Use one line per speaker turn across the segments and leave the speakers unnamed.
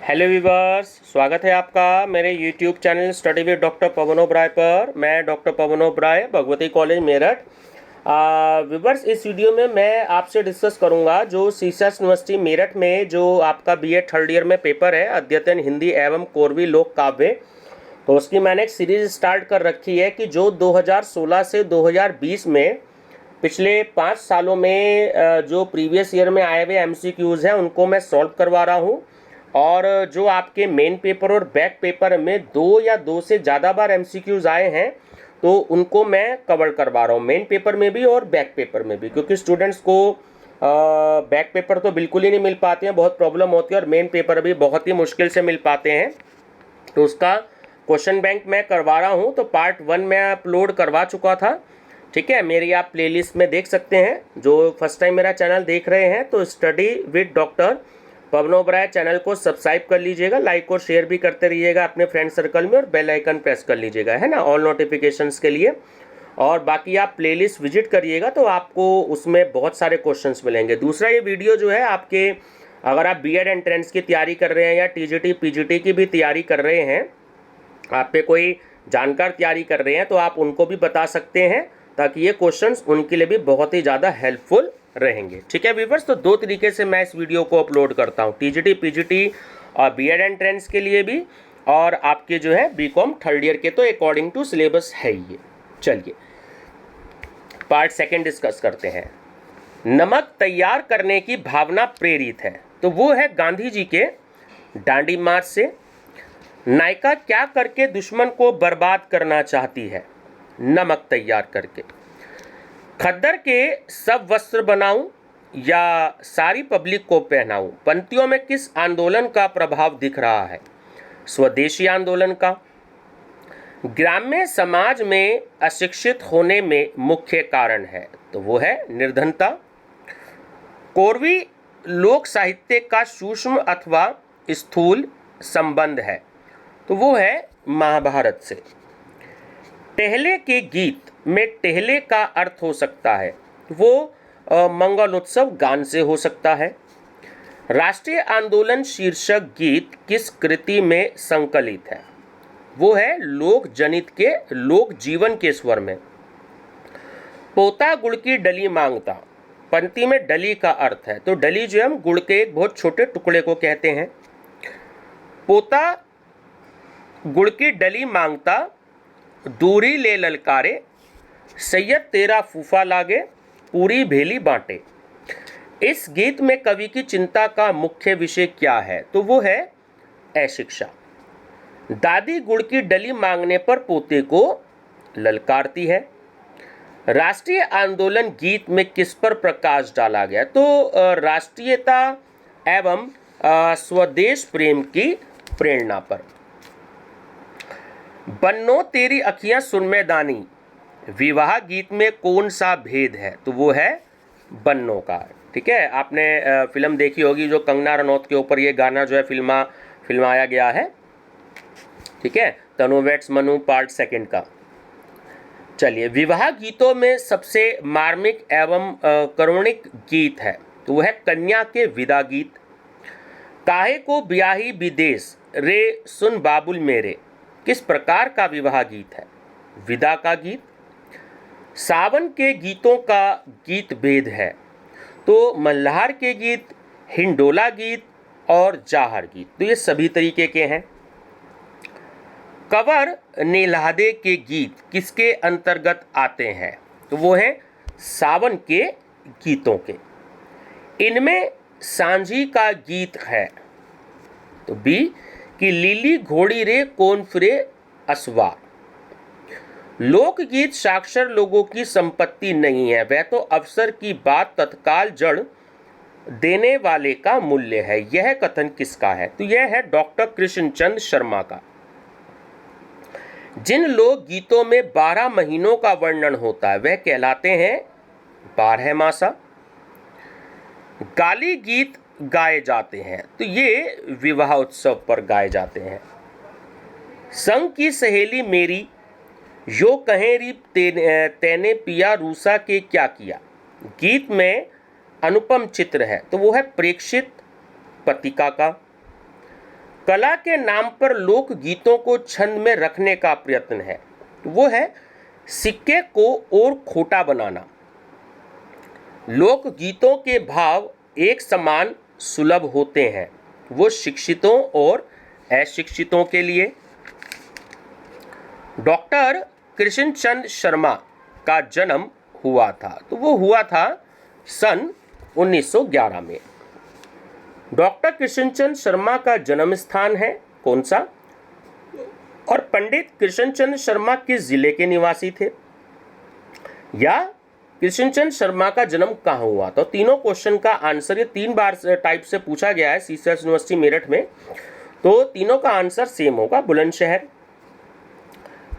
Hello viewers, स्वागत है आपका मेरे YouTube channel study with doctor Pavan Oberoi पर। मैं doctor Pavan Oberoi, Bhagwati college Meerut. Viewers, इस वीडियो में मैं आपसे डिस्कस करूंगा जो सीसस यूनिवर्सिटी मेरठ में जो आपका बीए थर्ड ईयर में पेपर है अद्यतन हिंदी एवं कोरवी लोक काव्य। तो उसकी मैंने एक सीरीज स्टार्ट कर रखी है कि जो 2016 से 2020 में पिछले 5 सालों में जो प्रीवियस ईयर में आए हुए एमसीक्यूज़ हैं उनको मैं सॉल्व करवा रहा हूँ। और जो आपके मेन पेपर और बैक पेपर में 2 या 2 से ज़्यादा बार एमसीक्यूज़ आए हैं तो उनको मैं कवर करवा रहा हूँ, मेन पेपर में भी और बैक पेपर में भी, क्योंकि स्टूडेंट्स को बैक पेपर तो बिल्कुल ही नहीं मिल पाते हैं, बहुत प्रॉब्लम होती है, और मेन पेपर भी बहुत ही मुश्किल से मिल पाते हैं। तो उसका क्वेश्चन बैंक मैं करवा रहा हूँ। तो पार्ट 1 मैं अपलोड करवा चुका था, ठीक है। मेरी आप प्लेलिस्ट में देख सकते हैं। जो फर्स्ट टाइम मेरा चैनल देख रहे हैं तो study with doctor Pavan Oberoi channel को सब्सक्राइब कर लीजिएगा, लाइक और शेयर भी करते रहिएगा अपने फ्रेंड सर्कल में, और बेल आइकन प्रेस कर लीजिएगा, है ना, ऑल नोटिफिकेशंस के लिए। और बाकी आप प्लेलिस्ट विजिट करिएगा तो आपको उसमें बहुत सारे क्वेश्चंस मिलेंगे। दूसरा, ये वीडियो जो है आपके, अगर आप बीएड एंट्रेंस की तैयारी कर रहे हैं या टीजीटी पीजीटी की भी तैयारी कर रहे हैं, आप पे कोई जानकार तैयारी कर रहे हैं, तो आप उनको भी बता सकते हैं ताकि ये क्वेश्चंस उनके लिए भी बहुत ही ज़्यादा हेल्पफुल रहेंगे, ठीक है व्यूअर्स। तो 2 तरीके से मैं इस वीडियो को अपलोड करता हूँ, टीजीटी पीजीटी और बीएड एंट्रेंस के लिए भी, और आपके जो है बीकॉम थर्ड ईयर के तो अकॉर्डिंग टू सिलेबस है ये। चलिए पार्ट 2 डिस्कस करते हैं। नमक तैयार करने की भावना प्रेरित है, तो वो है गांधी जी के डांडी मार्च से। नायिका क्या करके दुश्मन को बर्बाद करना चाहती है? नमक तैयार करके। खद्दर के सब वस्त्र बनाऊं या सारी पब्लिक को पहनाऊं? पंक्तियों में किस आंदोलन का प्रभाव दिख रहा है? स्वदेशी आंदोलन का। ग्राम्य समाज में अशिक्षित होने में मुख्य कारण है, तो वो है निर्धनता। कोरवी लोक साहित्य का सूक्ष्म अथवा स्थूल संबंध है, तो वो है महाभारत से। टहले के गीत में टहले का अर्थ हो सकता है, वो मंगल उत्सव गान से हो सकता है। राष्ट्रीय आंदोलन शीर्षक गीत किस कृति में संकलित है? वो है लोक जनित के लोक जीवन के स्वर में। पोता गुड़ की डली मांगता, पंक्ति में डली का अर्थ है, तो डली जो हम गुड़ के एक बहुत छोटे टुकड़े को कहते हैं। पोता गुड़ की डली मांगता, दूरी ले ललकारे, सैयद तेरा फूफा लागे, पूरी भेली बांटे। इस गीत में कवि की चिंता का मुख्य विषय क्या है? तो वो है अशिक्षा। दादी गुड़ की डली मांगने पर पोते को ललकारती है। राष्ट्रीय आंदोलन गीत में किस पर प्रकाश डाला गया? तो राष्ट्रीयता एवं स्वदेश प्रेम की प्रेरणा पर। बन्नो तेरी अखियां सुनमे दानी, विवाह गीत में कौन सा भेद है? तो वो है बन्नो का, ठीक है। आपने फिल्म देखी होगी जो कंगना रनौत के ऊपर ये गाना जो है फिल्माया गया है, ठीक है, तनु वेट्स मनु पार्ट 2 का। चलिए, विवाह गीतों में सबसे मार्मिक एवं करुणिक गीत है, तो वो है कन्या के विदा गीत। काहे को ब्याही विदेश रे सुन बाबुल मेरे, किस प्रकार का विवाह गीत है? विदा का गीत। सावन के गीतों का गीत भेद है, तो मल्हार के गीत, हिंडोला गीत और जाहर गीत, तो ये सभी तरीके के हैं। कंवर नेल्हादे के गीत किसके अंतर्गत आते हैं? तो वो हैं सावन के गीतों के। इनमें सांझी का गीत है, तो बी कि लीली घोड़ी रे कौन फिरे असवार। लोकगीत साक्षर लोगों की संपत्ति नहीं है, वह तो अवसर की बात तत्काल जड़ देने वाले का मूल्य है। यह कथन किसका है? तो यह है डॉक्टर कृष्णचंद्र शर्मा का। जिन लोक गीतों में 12 महीनों का वर्णन होता है वह कहलाते हैं 12 मासा। गाली गीत गाए जाते हैं, तो ये विवाह उत्सव पर गाए जाते हैं। संग की सहेली मेरी यो कहें री तेने पिया रूसा के क्या किया, गीत में अनुपम चित्र है, तो वो है प्रेक्षित पत्रिका का। कला के नाम पर लोक गीतों को छंद में रखने का प्रयत्न है, वो है सिक्के को और खोटा बनाना। लोक गीतों के भाव एक समान सुलभ होते हैं, वो शिक्षितों और अशिक्षितों के लिए। डॉक्टर कृष्णचंद शर्मा का जन्म हुआ था, तो वो हुआ था सन 1911 में। डॉक्टर कृष्णचंद शर्मा का जन्म स्थान है कौन सा, और पंडित कृष्णचंद शर्मा किस जिले के निवासी थे, या कृष्णचंद शर्मा का जन्म कहाँ हुआ। तो तीनों क्वेश्चन का आंसर ये 3 बार टाइप से पूछा गया है सीसर्स यूनिवर्सिटी मेरठ में, तो तीनों का आंसर सेम होगा, बुलंदशहर।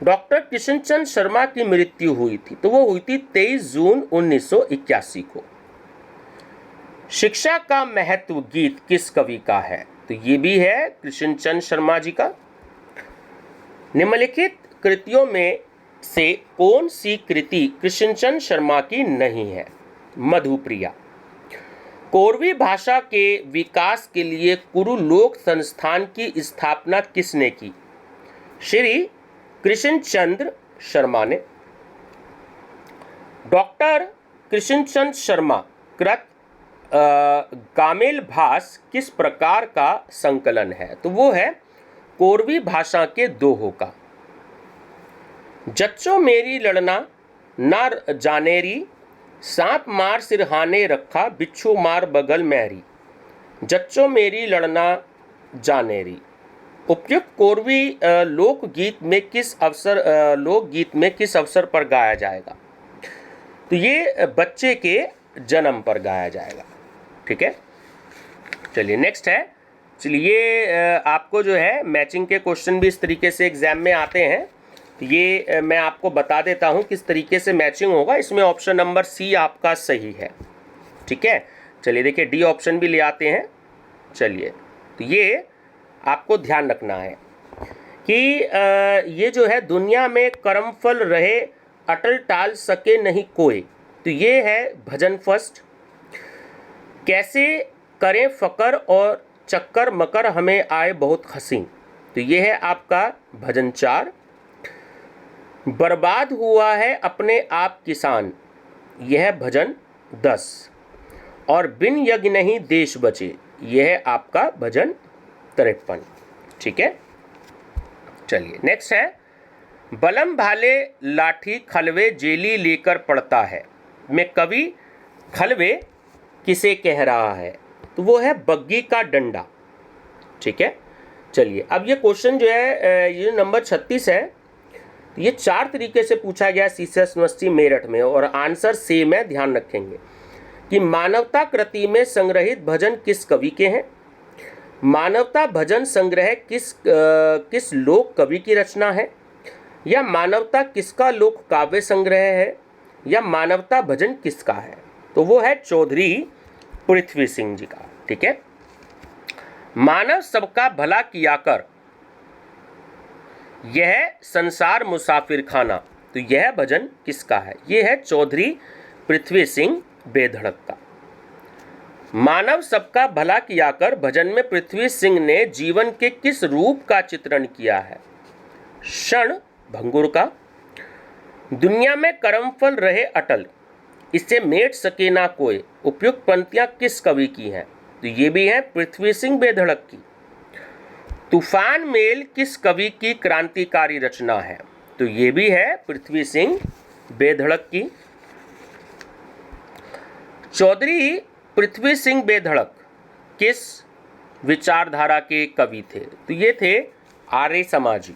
डॉक्टर कृष्णचंद शर्मा की मृत्यु हुई थी, तो वो हुई थी 23 जून 1981 को। शिक्षा का महत्व गीत किस कवि का है, तो ये भी है कृष्णचंद शर्मा जी का। निम्नलिखित कृतियों में से कौन सी कृति कृष्णचंद शर्मा की नहीं है। मधुप्रिया। कोरवी भाषा के विकास के लिए कुरु लोक संस्थान की स्थापना किसने की, श्री कृष्णचंद्र शर्मा ने। डॉक्टर कृष्णचंद शर्मा कृत गामेल भास किस प्रकार का संकलन है, तो वो है कोरवी भाषा के दोहों का। जच्चो मेरी लड़ना ना जानेरी, सांप मार सिरहाने रखा बिच्छू मार बगल मैरी। जच्चो मेरी लड़ना जानेरी। उपयुक्त कोरवी लोकगीत में किस अवसर पर गाया जाएगा, तो ये बच्चे के जन्म पर गाया जाएगा। ठीक है, चलिए नेक्स्ट है। चलिए आपको जो है मैचिंग के क्वेश्चन भी इस तरीके से एग्जाम में आते हैं, तो ये मैं आपको बता देता हूँ किस तरीके से मैचिंग होगा। इसमें ऑप्शन नंबर सी आपका सही है। ठीक है, चलिए देखिए डी ऑप्शन भी ले आते हैं। चलिए, तो ये आपको ध्यान रखना है कि ये जो है दुनिया में कर्मफल रहे अटल टाल सके नहीं कोई, तो ये है भजन फर्स्ट। कैसे करें फकर और चक्कर मकर हमें आए बहुत हंसी, तो ये है आपका भजन 4। बर्बाद हुआ है अपने आप किसान, यह है भजन 10। और बिन यज्ञ नहीं देश बचे, यह है आपका भजन 53। ठीक है, चलिए नेक्स्ट है। बलम भाले लाठी खलवे जेली लेकर पड़ता है, में कवि खलवे किसे कह रहा है, तो वो है बग्गी का डंडा। ठीक है, चलिए अब ये क्वेश्चन जो है ये नंबर 36 है, ये 4 तरीके से पूछा गया सीसर्स यूनिवर्सिटी मेरठ में, और आंसर सेम है। ध्यान रखेंगे कि मानवता कृति में संग्रहित भजन किस कवि के हैं, मानवता भजन संग्रह किस लोक कवि की रचना है, या मानवता किसका लोक काव्य संग्रह है, या मानवता भजन किसका है, तो वो है चौधरी पृथ्वी सिंह जी का। ठीक है, मानव सबका भला किया कर, यह संसार मुसाफिर खाना, तो यह भजन किसका है, यह है चौधरी पृथ्वी सिंह बेधड़क का। मानव सबका भला किया कर भजन में पृथ्वी सिंह ने जीवन के किस रूप का चित्रण किया है, क्षण भंगुर का। दुनिया में कर्मफल रहे अटल, इससे मेट सके ना कोई, उपयुक्त पंक्तियां किस कवि की हैं, तो ये भी है पृथ्वी सिंह बेधड़क की। तूफान मेल किस कवि की क्रांतिकारी रचना है, तो ये भी है पृथ्वी सिंह बेधड़क की। चौधरी पृथ्वी सिंह बेधड़क किस विचारधारा के कवि थे, तो ये थे आर्य समाजी।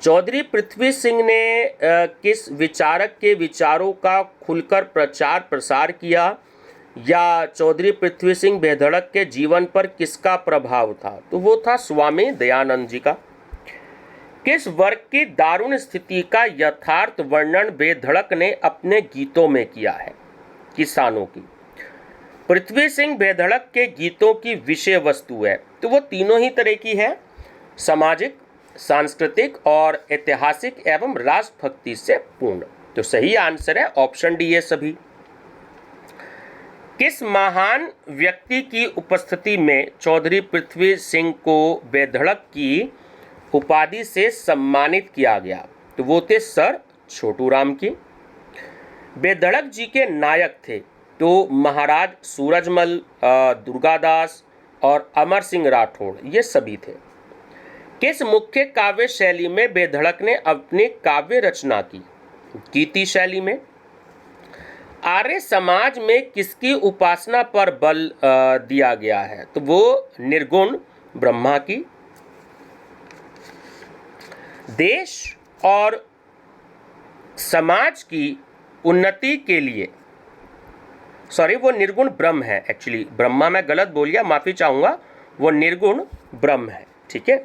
चौधरी पृथ्वी सिंह ने किस विचारक के विचारों का खुलकर प्रचार प्रसार किया, या चौधरी पृथ्वी सिंह बेधड़क के जीवन पर किसका प्रभाव था, तो वो था स्वामी दयानंद जी का। किस वर्ग की दारुण स्थिति का यथार्थ वर्णन बेधड़क ने अपने गीतों में किया है, किसानों की। पृथ्वी सिंह बेधड़क के गीतों की विषय वस्तु है, तो वो तीनों ही तरह की है, सामाजिक, सांस्कृतिक और ऐतिहासिक एवं राष्ट्रभक्ति से पूर्ण। तो सही आंसर है ऑप्शन डी है सभी। किस महान व्यक्ति की उपस्थिति में चौधरी पृथ्वी सिंह को बेधड़क की उपाधि से सम्मानित किया गया? तो वो थे सर छोटू राम की। बेधड़क जी के नायक थे तो महाराज सूरजमल, दुर्गादास और अमर सिंह राठौड़, ये सभी थे। किस मुख्य काव्य शैली में बेधड़क ने अपनी काव्य रचना की? गीति शैली में। आर्य समाज में किसकी उपासना पर बल दिया गया है? तो वो निर्गुण ब्रह्मा की। देश और समाज की उन्नति के लिए, सॉरी वो निर्गुण ब्रह्म है, एक्चुअली ब्रह्मा मैं गलत बोल गया, माफी चाहूंगा, वो निर्गुण ब्रह्म है, ठीक है।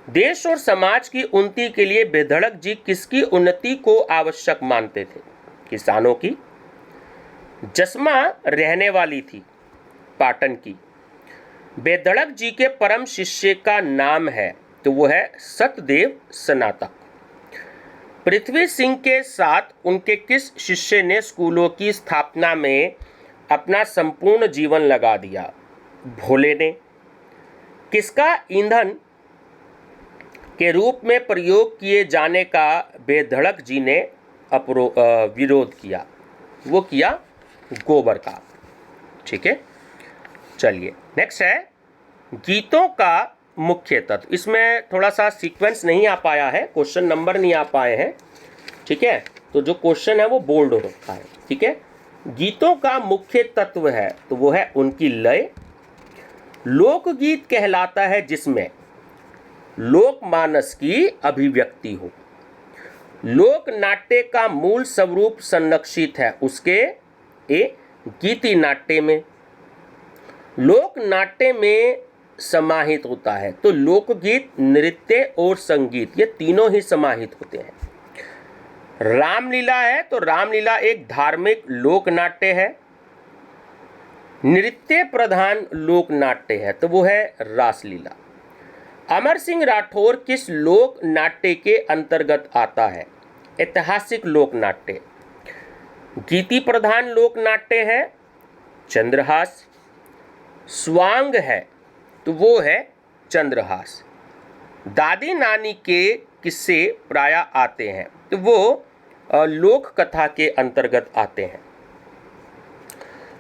देश और समाज की उन्नति के लिए बेधड़क जी किसकी उन्नति को आवश्यक मानते थे? किसानों की। जसमा रहने वाली थी पाटन की। बेधड़क जी के परम शिष्य का नाम है तो वो है सतदेव सनातक। पृथ्वी सिंह के साथ उनके किस शिष्य ने स्कूलों की स्थापना में अपना संपूर्ण जीवन लगा दिया? भोले ने। किसका ईंधन के रूप में प्रयोग किए जाने का बेधड़क जी ने विरोध किया? वो किया गोबर का, ठीक है। चलिए नेक्स्ट है गीतों का मुख्य तत्व। इसमें थोड़ा सा सीक्वेंस नहीं आ पाया है, क्वेश्चन नंबर नहीं आ पाए हैं, ठीक है, तो जो क्वेश्चन है वो बोल्ड हो रखा है, ठीक है। गीतों का मुख्य तत्व है तो वो है उनकी लय। लोकगीत कहलाता है जिसमें लोकमानस की अभिव्यक्ति हो। लोक नाट्य का मूल स्वरूप संरक्षित है उसके गीति नाट्य में। लोक नाट्य में समाहित होता है तो लोकगीत, नृत्य और संगीत ये तीनों ही समाहित होते हैं। रामलीला है तो रामलीला एक धार्मिक लोक नाट्य है। नृत्य प्रधान लोक नाट्य है तो वो है रासलीला। अमर सिंह राठौर किस लोक नाट्य के अंतर्गत आता है? ऐतिहासिक लोक नाट्य। गीति प्रधान लोक नाट्य है चंद्रहास। स्वांग है तो वो है चंद्रहास। दादी नानी के किस्से प्राय आते हैं तो वो लोक कथा के अंतर्गत आते हैं।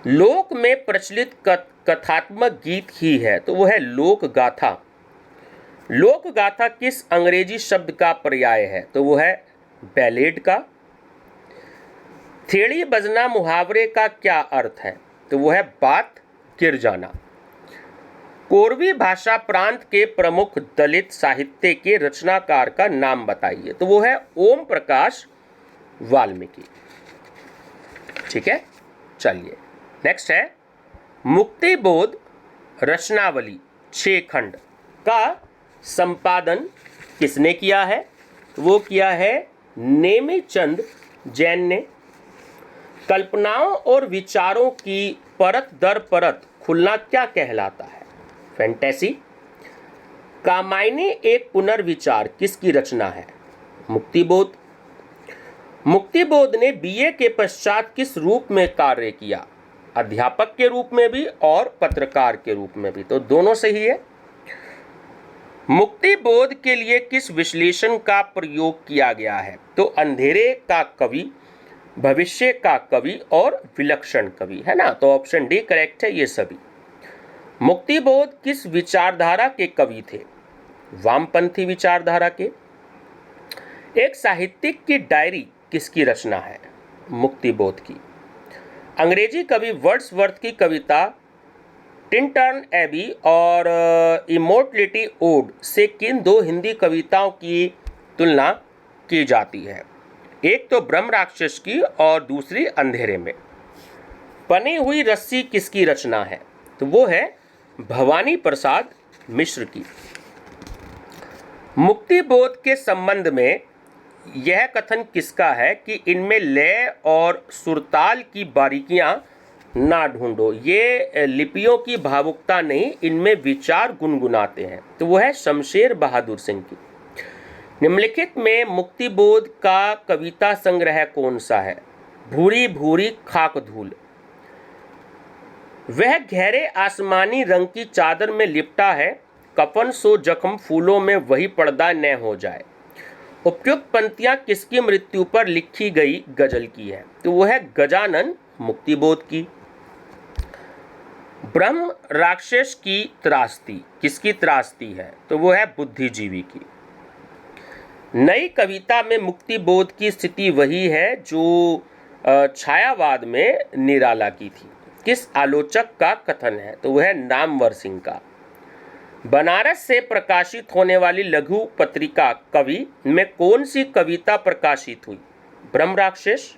लोक में प्रचलित कथात्मक गीत ही है तो वो है लोक गाथा। लोक गाथा किस अंग्रेजी शब्द का पर्याय है? तो वो है बैलेड का। थेड़ी बजना मुहावरे का क्या अर्थ है? तो वो है बात गिर जाना। कोरवी भाषा प्रांत के प्रमुख दलित साहित्य के रचनाकार का नाम बताइए? तो वो है ओम प्रकाश वाल्मीकि, ठीक है। चलिए नेक्स्ट है मुक्तिबोध रचनावली 6 खंड का संपादन किसने किया है? वो किया है नेमीचंद जैन ने। कल्पनाओं और विचारों की परत दर परत खुलना क्या कहलाता है? फैंटेसी। कामायनी एक पुनर्विचार किसकी रचना है? मुक्तिबोध। मुक्तिबोध ने बीए के पश्चात किस रूप में कार्य किया? अध्यापक के रूप में भी और पत्रकार के रूप में भी, तो दोनों सही है। मुक्तिबोध के लिए किस विश्लेषण का प्रयोग किया गया है? तो अंधेरे का कवि, भविष्य का कवि और विलक्षण कवि, है ना, तो ऑप्शन डी करेक्ट है ये सभी। मुक्तिबोध किस विचारधारा के कवि थे? वामपंथी विचारधारा के। एक साहित्यिक की डायरी किसकी रचना है? मुक्तिबोध की। अंग्रेजी कवि वर्ड्सवर्थ की कविता टिंटन एबी और इमोर्टलिटी ओड से किन 2 हिंदी कविताओं की तुलना की जाती है? एक तो ब्रह्म राक्षस की और दूसरी अंधेरे में। बनी हुई रस्सी किसकी रचना है? तो वो है भवानी प्रसाद मिश्र की। मुक्तिबोध के संबंध में यह कथन किसका है कि इनमें लय और सुरताल की बारीकियां ना ढूंढो? ये लिपियों की भावुकता नहीं, इनमें विचार गुनगुनाते हैं, तो वो है शमशेर बहादुर सिंह की। निम्नलिखित में मुक्तिबोध का कविता संग्रह कौन सा है? भूरी भूरी खाक धूल। वह गहरे आसमानी रंग की चादर में लिपटा है, कफन सो जख्म फूलों में वही पर्दा न हो जाए। उपयुक्त पंक्तियां किसकी मृत्यु पर लिखी गई गजल की है? तो वो है गजानन मुक्तिबोध की। ब्रह्म राक्षस की त्रासदी किसकी त्रासदी है? तो वो है बुद्धिजीवी की। नई कविता में मुक्तिबोध की स्थिति वही है जो छायावाद में निराला की थी। किस आलोचक का कथन है? तो वह है नामवर सिंह का। बनारस से प्रकाशित होने वाली लघु पत्रिका कवि में कौन सी कविता प्रकाशित हुई? ब्रह्म राक्षस।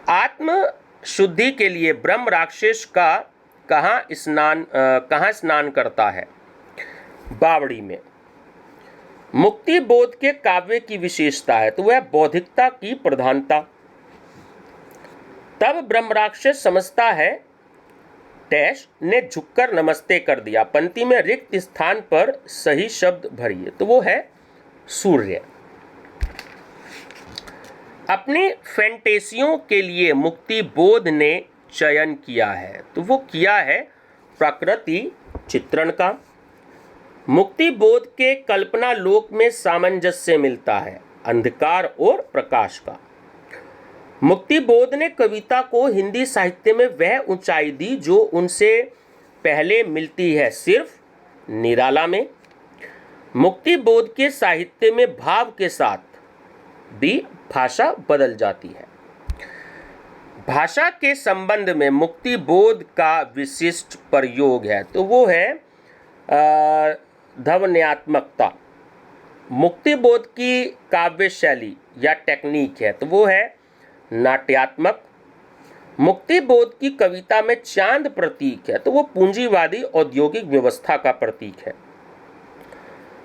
आत्म शुद्धि के लिए ब्रह्म राक्षस का कहाँ स्नान करता है? बावड़ी में। मुक्तिबोध के काव्य की विशेषता है? तो वह बौद्धिकता की प्रधानता। तब ब्रह्म राक्षस समझता है डैश ने झुककर नमस्ते कर दिया, पंक्ति में रिक्त स्थान पर सही शब्द भरिए। तो वो है सूर्य। अपनी फैंटेसियों के लिए मुक्तिबोध ने चयन किया है, तो वो किया है प्रकृति चित्रण का। मुक्तिबोध के कल्पना लोक में सामंजस्य मिलता है अंधकार और प्रकाश का। मुक्तिबोध ने कविता को हिंदी साहित्य में वह ऊंचाई दी जो उनसे पहले मिलती है सिर्फ निराला में। मुक्तिबोध के साहित्य में भाव के साथ भी भाषा बदल जाती है। भाषा के संबंध में मुक्तिबोध का विशिष्ट प्रयोग है, तो वो है ध्वन्यात्मकता। मुक्तिबोध की काव्य शैली या टेक्निक है, तो वो है नाट्यात्मक। मुक्तिबोध की कविता में चांद प्रतीक है, तो वो पूंजीवादी औद्योगिक व्यवस्था का प्रतीक है।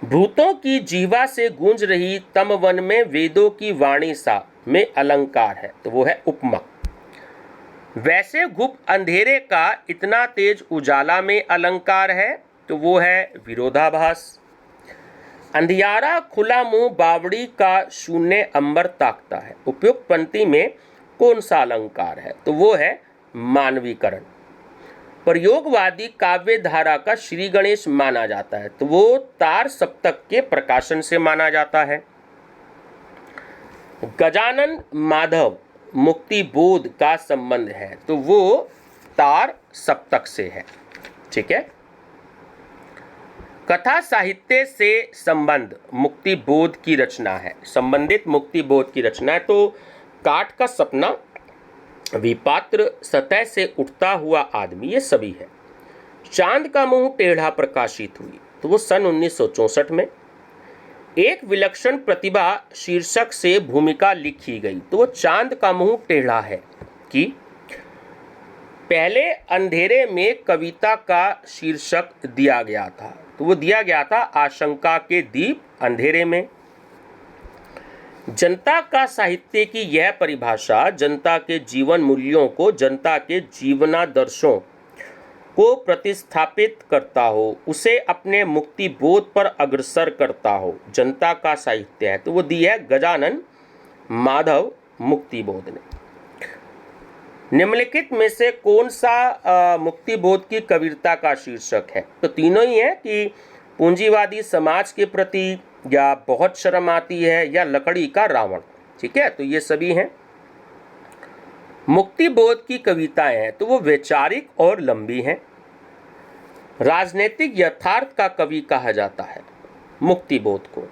भूतों की जीवा से गूंज रही तमवन में वेदों की वाणी सा में अलंकार है, तो वो है उपमा। वैसे गुप्त अंधेरे का इतना तेज उजाला में अलंकार है, तो वो है विरोधाभास। अंधियारा खुला मुंह बावड़ी का शून्य अंबर ताकता है, उपयुक्त पंक्ति में कौन सा अलंकार है? तो वो है मानवीकरण। प्रयोगवादी काव्य धारा का श्री गणेश माना जाता है, तो वो तार सप्तक के प्रकाशन से माना जाता है। गजानन माधव मुक्तिबोध का संबंध है, तो वो तार सप्तक से है। ठीक है। कथा साहित्य से संबंध मुक्तिबोध की रचना है, संबंधित मुक्तिबोध की रचना है। तो काठ का सपना, विपात्र, सतह से उठता हुआ आदमी, ये सभी है। चांद का मुंह टेढ़ा प्रकाशित हुई, तो वो सन 1964 में। एक विलक्षण प्रतिभा शीर्षक से भूमिका लिखी गई, तो वो चांद का मुंह टेढ़ा है कि पहले अंधेरे में कविता का शीर्षक दिया गया था, तो वो दिया गया था आशंका के दीप अंधेरे में। जनता का साहित्य की यह परिभाषा जनता के जीवन मूल्यों को, जनता के जीवनादर्शों को प्रतिस्थापित करता हो, उसे अपने मुक्तिबोध पर अग्रसर करता हो, जनता का साहित्य है, तो वो दी है गजानन माधव मुक्तिबोध ने। निम्नलिखित में से कौन सा मुक्तिबोध की कविता का शीर्षक है? तो तीनों ही है कि पूंजीवादी समाज के प्रति, या बहुत शर्म आती है, या लकड़ी का रावण। ठीक है, तो ये सभी हैं। मुक्तिबोध की कविताएं हैं, तो वो वैचारिक और लंबी हैं। राजनीतिक यथार्थ का कवि कहा जाता है मुक्तिबोध को।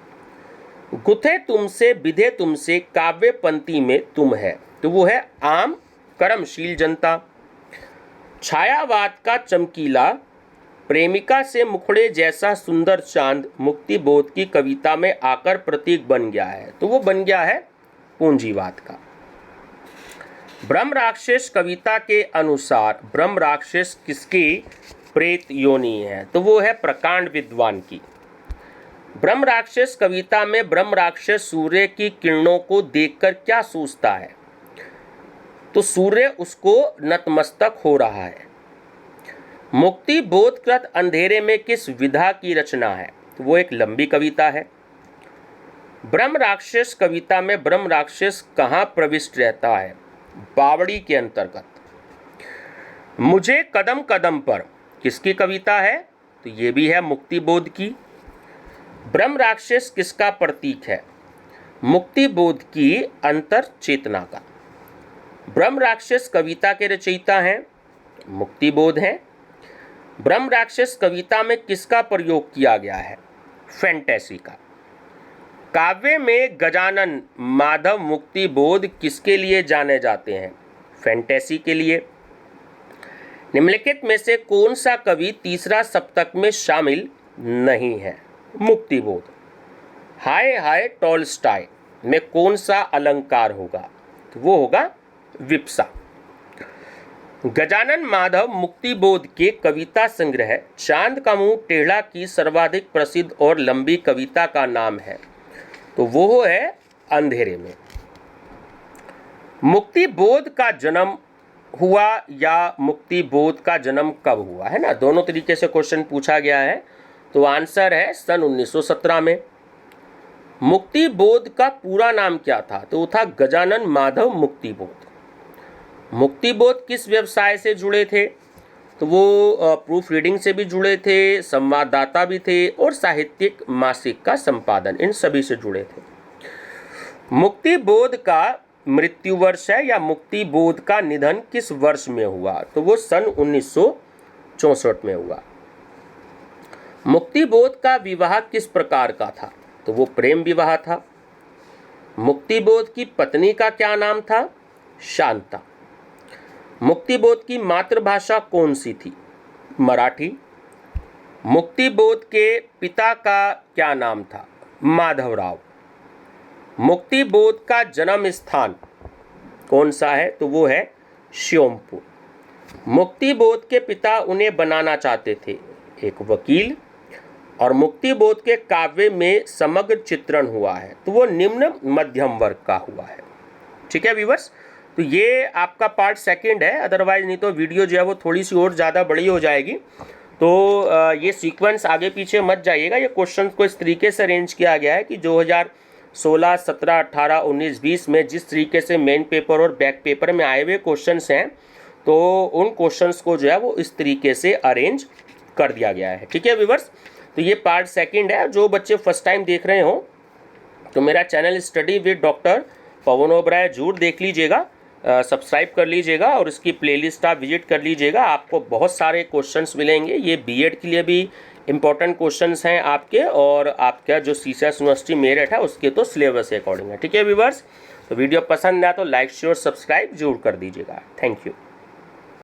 गुथे तुमसे विधे तुमसे काव्य पंक्ति में तुम है, तो वो है आम कर्मशील जनता। छायावाद का चमकीला, प्रेमिका से मुखड़े जैसा सुंदर चांद मुक्तिबोध की कविता में आकर प्रतीक बन गया है, तो वो बन गया है पूंजीवाद का। ब्रह्म राक्षस कविता के अनुसार ब्रह्म राक्षस किसकी प्रेत योनि है? तो वो है प्रकांड विद्वान की। ब्रह्म राक्षस कविता में ब्रह्म राक्षस सूर्य की किरणों को देखकर क्या सोचता है? तो सूर्य उसको नतमस्तक हो रहा है। मुक्तिबोधकृत अंधेरे में किस विधा की रचना है? तो वो एक लंबी कविता है। ब्रह्म राक्षस कविता में ब्रह्म राक्षस कहाँ प्रविष्ट रहता है? बावड़ी के अंतर्गत। मुझे कदम कदम पर किसकी कविता है? तो ये भी है मुक्ति बोध की। ब्रह्म राक्षस किसका प्रतीक है? मुक्ति बोध की अंतर चेतना का। ब्रह्म राक्षस कविता के रचयिता हैं, मुक्ति बोध हैं। ब्रह्म राक्षस कविता में किसका प्रयोग किया गया है? फैंटेसी का। काव्य में गजानन माधव मुक्ति बोध किसके लिए जाने जाते हैं? फैंटेसी के लिए। निम्नलिखित में से कौन सा कवि तीसरा सप्तक में शामिल नहीं है? मुक्ति बोध। हाय हाय टॉलस्टॉय में कौन सा अलंकार होगा? तो वो होगा विप्सा। गजानन माधव मुक्ति बोध के कविता संग्रह चांद का मुंह टेढ़ा की सर्वाधिक प्रसिद्ध और लंबी कविता का नाम है? तो वो है अंधेरे में। मुक्ति बोध का जन्म हुआ या मुक्ति बोध का जन्म कब हुआ, है ना? दोनों तरीके से क्वेश्चन पूछा गया है। तो आंसर है सन 1917 में। मुक्ति बोध का पूरा नाम क्या था? तो वो था गजानन माधव मुक्ति बोध। मुक्ति बोध किस व्यवसाय से जुड़े थे? तो वो प्रूफ रीडिंग से भी जुड़े थे, संवाददाता भी थे और साहित्यिक मासिक का संपादन, इन सभी से जुड़े थे। मुक्ति बोध का मृत्यु वर्ष है या मुक्ति बोध का निधन किस वर्ष में हुआ? तो वो सन 1964 में हुआ। मुक्ति बोध का विवाह किस प्रकार का था? तो वो प्रेम विवाह था। मुक्ति बोध की पत्नी का क्या नाम था? शांता। मुक्ति बोध की मातृभाषा कौन सी थी? मराठी। मुक्ति बोध के पिता का क्या नाम था? माधवराव। मुक्ति बोध का जन्म स्थान कौन सा है? तो वो है श्योमपुर। मुक्ति बोध के पिता उन्हें बनाना चाहते थे एक वकील, और मुक्ति बोध के काव्य में समग्र चित्रण हुआ है तो वो निम्न मध्यम वर्ग का हुआ है। ठीक है व्यूअर्स, तो ये आपका पार्ट सेकंड है, अदरवाइज नहीं तो वीडियो जो है वो थोड़ी सी और ज़्यादा बड़ी हो जाएगी। तो ये सीक्वेंस आगे पीछे मत जाइएगा। ये क्वेश्चन को इस तरीके से अरेंज किया गया है कि 2016, 17, 18, 19, 20 में जिस तरीके से मेन पेपर और बैक पेपर में आए हुए क्वेश्चंस हैं, तो उन क्वेश्चंस को जो है वो इस तरीके से अरेंज कर दिया गया है। ठीक है व्यूअर्स, तो ये पार्ट सेकंड है। जो बच्चे फर्स्ट टाइम देख रहे हो तो मेरा channel study with doctor Pavan Oberoi जरूर देख लीजिएगा, सब्सक्राइब कर लीजिएगा और इसकी प्लेलिस्ट आप विजिट कर लीजिएगा। आपको बहुत सारे क्वेश्चंस मिलेंगे। ये बीएड के लिए भी इंपॉर्टेंट क्वेश्चंस हैं आपके, और आपका जो सीसीएस यूनिवर्सिटी मेरठ है उसके तो सिलेबस के अकॉर्डिंग है। ठीक है व्यूअर्स, तो वीडियो पसंद आया तो लाइक शेयर सब्सक्राइब जरूर कर दीजिएगा। Thank you.